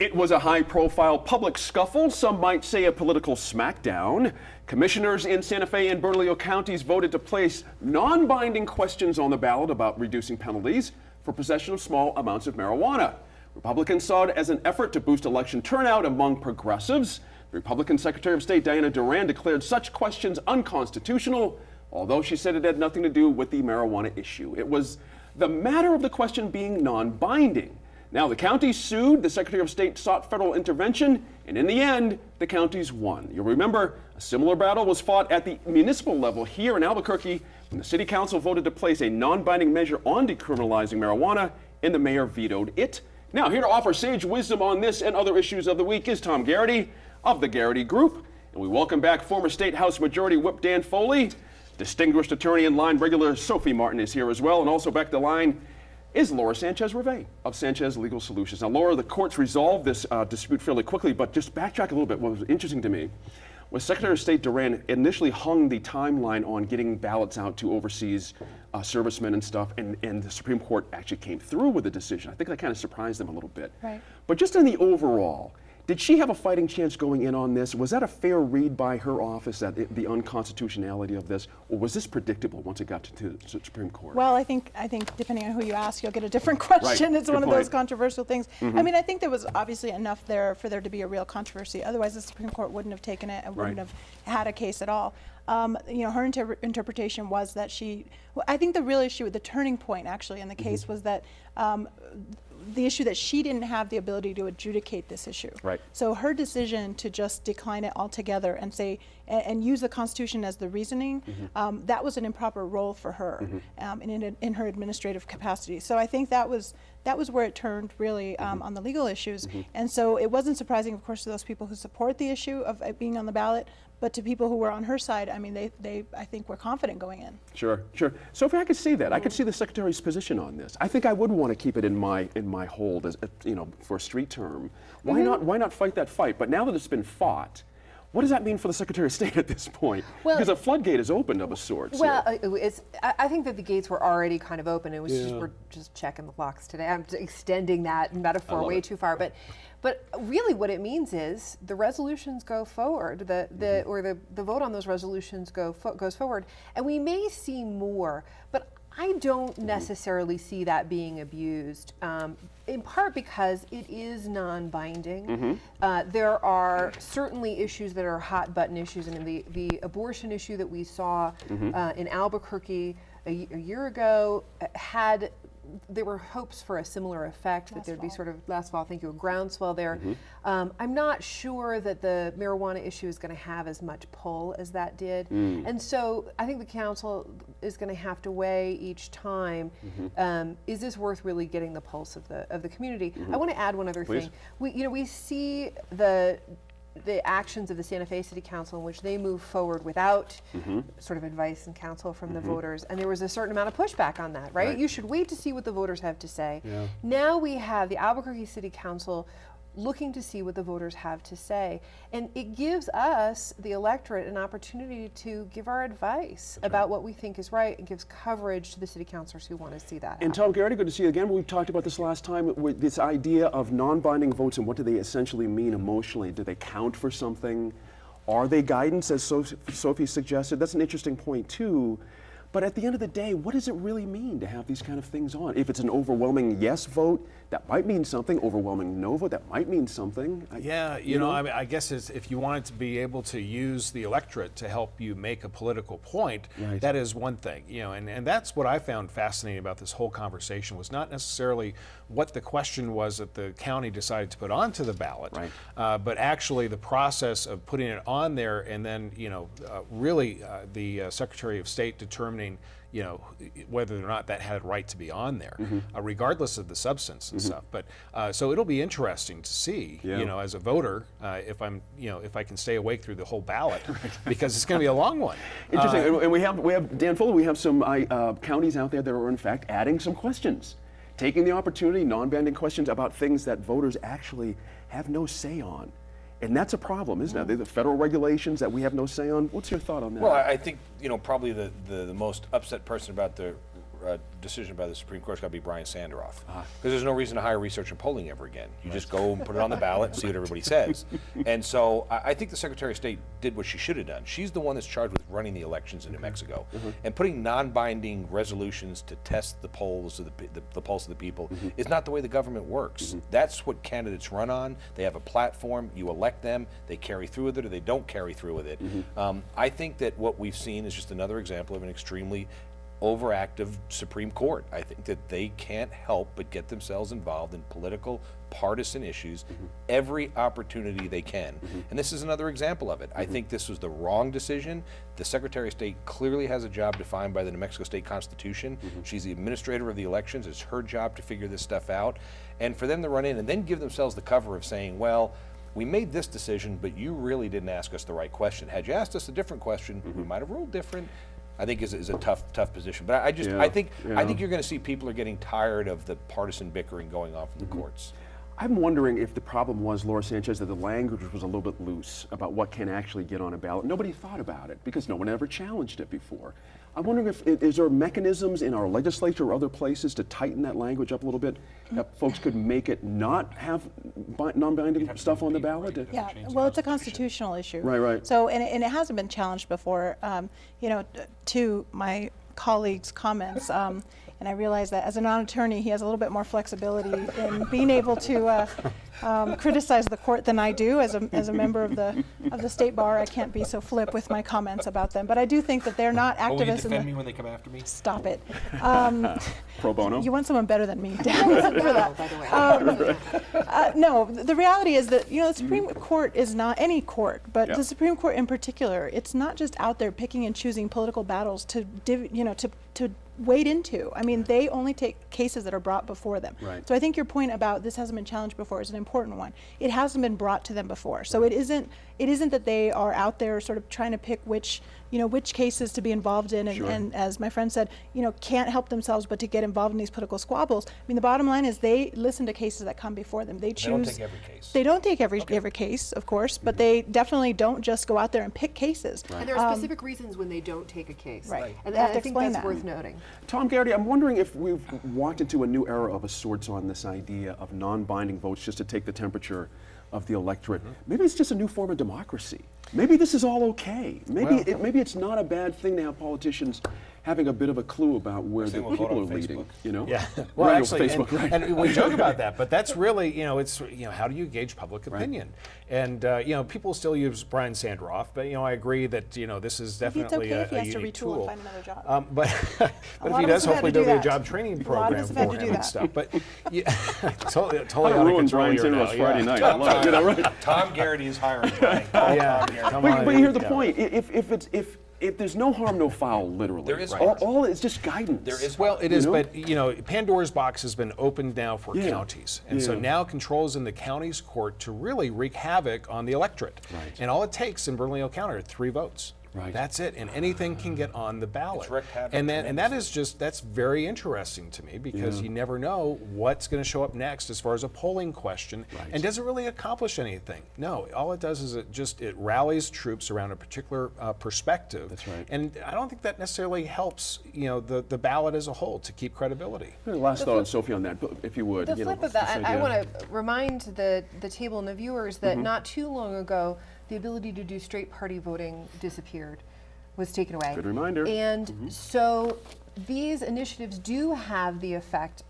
It was a high-profile public scuffle, some might say a political smackdown. Commissioners in Santa Fe and Bernalillo counties voted to place non-binding questions on the ballot about reducing penalties for possession of small amounts of marijuana. Republicans saw it as an effort to boost election turnout among progressives. The Republican Secretary of State Diana Duran declared such questions unconstitutional, although she said it had nothing to do with the marijuana issue. It was the matter of the question being non-binding. Now, the counties sued, the Secretary of State sought federal intervention, and in the end, the counties won. You'll remember a similar battle was fought at the municipal level here in Albuquerque when the City Council voted to place a non-binding measure on decriminalizing marijuana, and the mayor vetoed it. Now, here to offer sage wisdom on this and other issues of the week is Tom Garrity of the Garrity Group. And we welcome back former State House Majority Whip Dan Foley. Distinguished attorney and line regular Sophie Martin is here as well, and also back to the line is Laura Sanchez-Rivey of Sanchez Legal Solutions. Now, Laura, the courts resolved this dispute fairly quickly, but just backtrack a little bit. What was interesting to me was Secretary of State Duran initially hung the timeline on getting ballots out to overseas servicemen and stuff, and the Supreme Court actually came through with a decision. I think that kind of surprised them a little bit. Right. But just in the overall, did she have a fighting chance going in on this? Was that a fair read by her office, that the unconstitutionality of this, or was this predictable once it got to the Supreme Court? Well, I think depending on who you ask, you'll get a different question. Right. It's one of those controversial things. I mean, I think there was obviously enough there for there to be a real controversy. Otherwise, the Supreme Court wouldn't have taken it and wouldn't have had a case at all. You know, her interpretation was that I think the real issue, the turning point actually in the case was that the issue that she didn't have the ability to adjudicate this issue. Right. So her decision to just decline it altogether and say, and use the Constitution as the reasoning, that was an improper role for her in her administrative capacity. So I think that was where it turned really on the legal issues. And so it wasn't surprising, of course, to those people who support the issue of it being on the ballot, but to people who were on her side, I mean, they I think were confident going in. Sure. Sophie, I could see that. I could see the Secretary's position on this. I think I would want to keep it in my hold, as you know, for a street term. Why not fight that fight? But now that it's been fought, what does that mean for the Secretary of State at this point? Well, because a floodgate is opened of a sort. Well, I think that the gates were already kind of open. It was we're just checking the locks today. I'm extending that metaphor way too far, but really what it means is the resolutions go forward, the vote on those resolutions goes forward, and we may see more, but I don't necessarily see that being abused, in part because it is non-binding. There are certainly issues that are hot button issues. I mean, the abortion issue that we saw in Albuquerque a year ago there were hopes for a similar effect, that there'd be sort of, last fall, I think, a groundswell there. I'm not sure that the marijuana issue is going to have as much pull as that did. And so I think the council is going to have to weigh each time, is this worth really getting the pulse of the community? I want to add one other thing. We see the actions of the Santa Fe City Council in which they move forward without sort of advice and counsel from the voters, and there was a certain amount of pushback on that, right? You should wait to see what the voters have to say. Now we have the Albuquerque City Council looking to see what the voters have to say, and it gives us, the electorate, an opportunity to give our advice about what we think is right, and gives coverage to the city councilors who want to see that And Tom Garrity, good to see you again. We talked about this last time, with this idea of non-binding votes and what do they essentially mean emotionally. Do they count for something? Are they guidance, as Sophie suggested? That's an interesting point too. But at the end of the day, what does it really mean to have these kind of things on? If it's an overwhelming yes vote, that might mean something. Overwhelming no vote, that might mean something. Yeah, you know, I mean, I guess if you wanted to be able to use the electorate to help you make a political point, that is one thing. You know, and that's what I found fascinating about this whole conversation, was not necessarily what the question was that the county decided to put onto the ballot, but actually the process of putting it on there, and then, you know, really the Secretary of State determining, you know, whether or not that had a right to be on there, regardless of the substance and stuff. But so it'll be interesting to see, you know, as a voter, if I can stay awake through the whole ballot, because it's going to be a long one. Interesting. And we have Dan Fuller. We have some counties out there that are in fact adding some questions, taking the opportunity, non-binding questions about things that voters actually have no say on. And that's a problem, isn't it? The federal regulations that we have no say on. What's your thought on that? Well, I think, you know, probably the most upset person about the decision by the Supreme Court's got to be Brian Sanderoff, because there's no reason to hire research and polling ever again. You just go and put it on the ballot and see what everybody says. And so I think the Secretary of State did what she should have done. She's the one that's charged with running the elections in New Mexico, and putting non-binding resolutions to test the polls of the pulse of the people is not the way the government works. That's what candidates run on. They have a platform. You elect them. They carry through with it, or they don't carry through with it. I think that what we've seen is just another example of an extremely overactive Supreme Court. I think that they can't help but get themselves involved in political, partisan issues every opportunity they can. And this is another example of it. I think this was the wrong decision. The Secretary of State clearly has a job defined by the New Mexico State Constitution. She's the administrator of the elections. It's her job to figure this stuff out. And for them to run in and then give themselves the cover of saying, well, we made this decision, but you really didn't ask us the right question. Had you asked us a different question, we might have ruled different. I think is a tough position. But I think you're going to see people are getting tired of the partisan bickering going on from the courts. I'm wondering if the problem was, Laura Sanchez, that the language was a little bit loose about what can actually get on a ballot. Nobody thought about it because no one ever challenged it before. I'm wondering is there mechanisms in our legislature or other places to tighten that language up a little bit, that folks could make it not have non-binding stuff on the ballot? Yeah, well, it's a constitutional issue. Right. So, and it hasn't been challenged before. You know, to my colleague's comments, and I realize that as a non-attorney, he has a little bit more flexibility in being able to criticize the court than I do. As a member of the state bar, I can't be so flip with my comments about them. But I do think that they're not activists. Will you defend me when they come after me? Stop it. Pro bono? You want someone better than me for that. By the way. No, the reality is that, you know, the Supreme Court is not any court, but Yeah. the Supreme Court in particular, it's not just out there picking and choosing political battles to wade into. I mean, they only take cases that are brought before them. Right. So I think your point about this hasn't been challenged before is an important one. It hasn't been brought to them before. So it isn't that they are out there sort of trying to pick which cases to be involved in, and as my friend said, can't help themselves but to get involved in these political squabbles. I mean, the bottom line is they listen to cases that come before them. They choose. They don't take every case. They don't take every case, of course, but they definitely don't just go out there and pick cases. And there are specific reasons when they don't take a case. Right. And They have I to think explain that's that. worth noting. Tom Garrity, I'm wondering if we've walked into a new era of a sorts on this idea of non-binding votes just to take the temperature of the electorate. Maybe it's just a new form of democracy. Maybe this is all okay. Maybe it's not a bad thing to have politicians having a bit of a clue about where the Saying we'll vote people are on leading. Facebook. Yeah. Well, Well, on actually, Facebook, right. and we joke about that, but that's really, it's, how do you gauge public opinion? And, people still use Brian Sanderoff, but, I agree that, this is Maybe it's definitely okay if he a has to unique retool tool. and find another job. But if lot he of does, us have had hopefully to do there'll be a that. job training A lot of program us have had for to do him and that. stuff. But totally I out of ruined control Brian here now. Sanderoff's Friday Yeah. night. I love it. Right? Tom Garrity is hiring Brian. Yeah, come on. But you hear the Yeah. point. If there's no harm, no foul, literally. There is all it's just guidance. There is Well, it is, know? but Pandora's box has been opened now for Yeah. counties, and so Yeah. now controls in the county's court to really wreak havoc on the electorate. Right. And all it takes in Bernalillo County are 3 votes. Right. That's it, and anything can get on the ballot. wreaked havoc And that's very interesting to me because Yeah. you never know what's going to show up next as far as a polling question, Right. and does it really accomplish anything? No, all it does is it rallies troops around a particular perspective. That's right. And I don't think that necessarily helps, the ballot as a whole to keep credibility. Last thought on Sophie on that, if you would. The flip of that, this I idea. want to remind the table and the viewers that not too long ago, the ability to do straight party voting disappeared, was taken away. Good reminder. And so these initiatives do have the effect,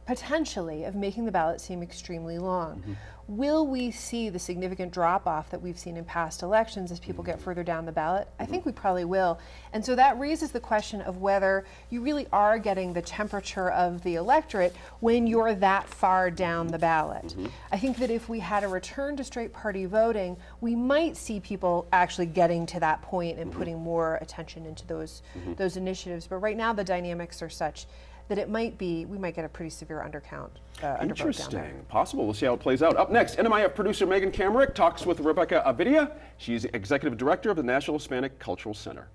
potentially, of making the ballot seem extremely long. Will we see the significant drop-off that we've seen in past elections as people get further down the ballot? I think we probably will. And so that raises the question of whether you really are getting the temperature of the electorate when you're that far down the ballot. I think that if we had a return to straight party voting, we might see people actually getting to that point and putting more attention into those initiatives. But right now the dynamics are such that we might get a pretty severe undervote down there. Interesting. Possible. We'll see how it plays out. Up next, NMIF producer Megan Kamerick talks with Rebecca Avidia. She's executive director of the National Hispanic Cultural Center.